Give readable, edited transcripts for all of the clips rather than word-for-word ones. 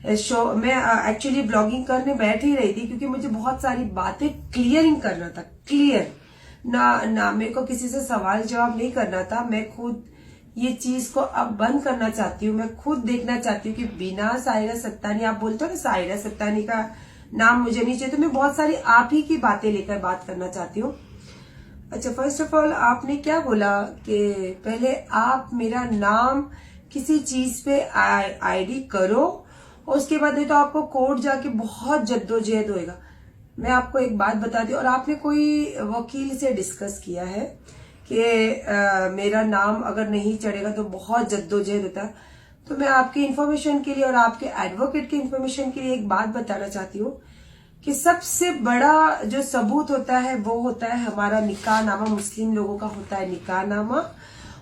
Show मैं actually blogging करने बैठ ही रही थी क्योंकि मुझे बहुत सारी बातें क्लियरिंग करना था। क्लियर ना मेरे को किसी से सवाल जवाब नहीं करना था। मैं खुद ये चीज को अब बंद करना चाहती हूँ। मैं खुद देखना चाहती हूँ कि बिना सायरा सत्तानी, आप बोलते हो ना सायरा सत्तानी का नाम मुझे नहीं चाहिए, तो मैं बहुत सारी आप ही की बातें लेकर बात करना चाहती हूँ। अच्छा, फर्स्ट ऑफ ऑल आपने क्या बोला कि पहले आप मेरा नाम किसी चीज पे आईडी करो, और उसके बाद नहीं तो आपको कोर्ट जाके बहुत जद्दोजहद होएगा। मैं आपको एक बात बता दी, और आपने कोई वकील से डिस्कस किया है कि मेरा नाम अगर नहीं चढ़ेगा तो बहुत जद्दोजहद होता है। तो मैं आपकी इन्फॉर्मेशन के लिए और आपके एडवोकेट की इन्फॉर्मेशन के लिए एक बात बताना चाहती हूँ कि सबसे बड़ा जो सबूत होता है वो होता है हमारा निकाह नामा। मुस्लिम लोगों का होता है निकाह नामा,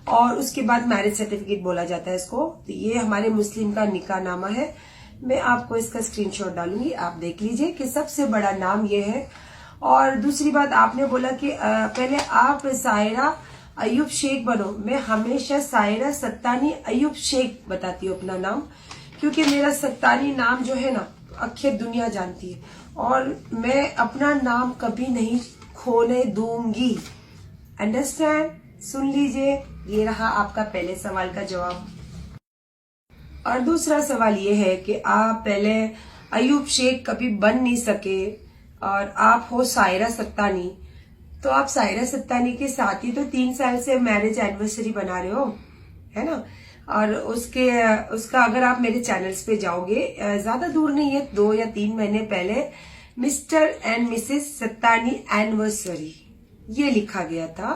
और उसके बाद मैरिज सर्टिफिकेट बोला जाता है इसको। तो ये हमारे मुस्लिम का निकाह नामा है। मैं आपको इसका स्क्रीनशॉट डालूंगी, आप देख लीजिए कि सबसे बड़ा नाम ये है। और दूसरी बात आपने बोला कि पहले आप सायरा अयूब शेख बनो। मैं हमेशा सायरा सत्तानी अयूब शेख बताती हूँ अपना नाम, क्योंकि मेरा सत्तानी नाम जो है ना अखिल दुनिया जानती है, और मैं अपना नाम कभी नहीं खोने दूंगी। अंडरस्टैंड? सुन लीजिए, ये रहा आपका पहले सवाल का जवाब। और दूसरा सवाल ये है कि आप पहले अयूब शेख कभी बन नहीं सके और आप हो सायरा सत्तानी। तो आप सायरा सत्तानी के साथ ही तो 3 साल से मैरिज एनिवर्सरी बना रहे हो, है ना। और उसका अगर आप मेरे चैनल्स पे जाओगे, ज्यादा दूर नहीं है, 2 या 3 महीने पहले mister and Mrs Sattani anniversary ये लिखा गया था।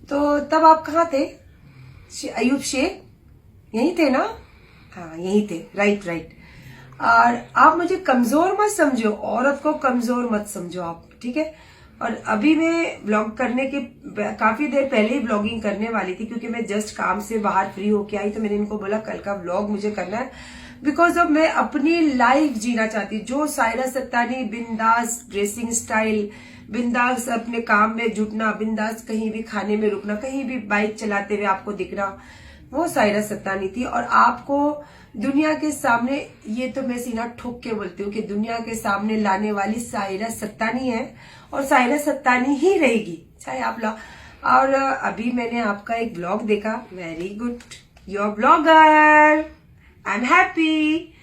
तो तब आप कहाँ थे? अयूब शेख यही थे ना? हाँ यही थे, राइट। और आप मुझे कमजोर मत समझो, औरत को कमजोर मत समझो आप, ठीक है। और अभी मैं ब्लॉग करने के काफी देर पहले ही ब्लॉगिंग करने वाली थी, क्योंकि मैं जस्ट काम से बाहर फ्री होके आई, तो मैंने इनको बोला कल का ब्लॉग मुझे करना है, बिकॉज अब मैं अपनी लाइफ जीना चाहती हूँ। जो सायरा सत्तानी बिंदास ड्रेसिंग स्टाइल, बिंदास अपने काम में जुटना, बिंदास कहीं भी खाने में रुकना, कहीं भी बाइक चलाते हुए आपको दिखना, वो सायरा सत्तानी थी। और आपको दुनिया के सामने, ये तो मैं सीना ठोक के बोलती हूँ कि दुनिया के सामने लाने वाली सायरा सत्तानी है, और सायरा सत्तानी ही रहेगी, चाहे आप और अभी मैंने आपका एक ब्लॉग देखा, very good, your blogger, I am happy,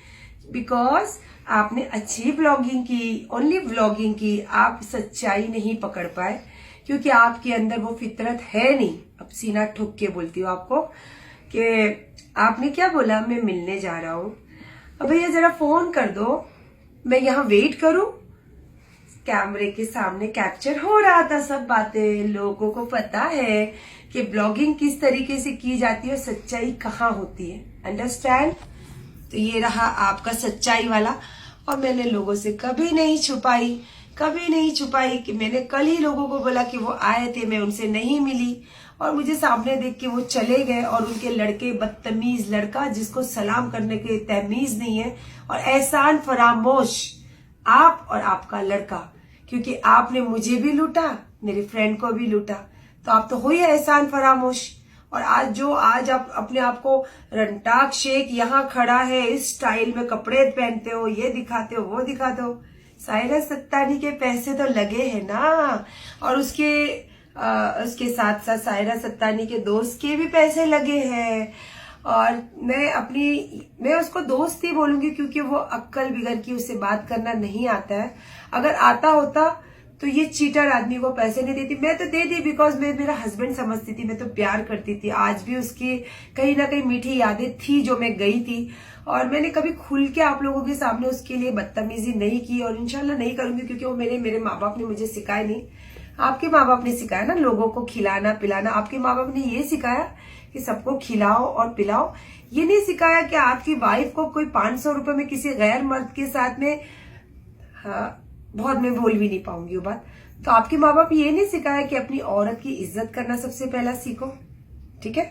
because आपने अच्छी ब्लॉगिंग की, ओनली ब्लॉगिंग की। आप सच्चाई नहीं पकड़ पाए क्योंकि आपके अंदर वो फितरत है नहीं। अब सीना ठोक के बोलती हूँ आपको कि आपने क्या बोला, मैं मिलने जा रहा हूँ। अब भैया जरा फोन कर दो, मैं यहाँ वेट करूं। कैमरे के सामने कैप्चर हो रहा था सब बातें, लोगों को पता है कि ब्लॉगिंग किस तरीके से की जाती है और सच्चाई कहाँ होती है। अंडरस्टैंड? तो ये रहा आपका सच्चाई वाला। और मैंने लोगों से कभी नहीं छुपाई कि मैंने कल ही लोगों को बोला कि वो आए थे, मैं उनसे नहीं मिली, और मुझे सामने देख के वो चले गए। और उनके लड़के, बदतमीज लड़का जिसको सलाम करने के तमीज नहीं है, और एहसान फरामोश आप और आपका लड़का, क्योंकि आपने मुझे भी लूटा, मेरे फ्रेंड को भी लूटा, तो आप तो हो ही एहसान फरामोश। और आज आप अपने आप को रंटाक शेख यहाँ खड़ा है, इस स्टाइल में कपड़े पहनते हो, ये दिखाते हो, वो दिखाते हो। सायरा सत्तानी के पैसे तो लगे हैं ना, और उसके साथ साथ सायरा सत्तानी के दोस्त के भी पैसे लगे हैं। और मैं उसको दोस्त ही बोलूंगी, क्योंकि वो अक्ल बिगड़ की, उसे बात करना नहीं आता है। अगर आता होता तो ये चीटर आदमी को पैसे नहीं देती। मैं तो दे दी, बिकॉज मैं मेरा हस्बैंड समझती थी, मैं तो प्यार करती थी। आज भी उसकी कहीं ना कहीं मीठी यादें थी जो मैं गई थी, और मैंने कभी खुल के आप लोगों के सामने उसके लिए बदतमीजी नहीं की, और इंशाल्लाह नहीं करूंगी, क्योंकि वो मेरे माँ बाप ने मुझे सिखाया नहीं। आपके माँ बाप ने सिखाया ना लोगों को खिलाना पिलाना। आपके माँ बाप ने ये सिखाया कि सबको खिलाओ और पिलाओ। ये नहीं सिखाया कि आपकी वाइफ को कोई 500 रुपए में किसी गैर मर्द के साथ में, हाँ बहुत मैं बोल भी नहीं पाऊंगी वो बात। तो आपके माँ बाप ये नहीं सिखाया कि अपनी औरत की इज्जत करना सबसे पहला सीखो, ठीक है।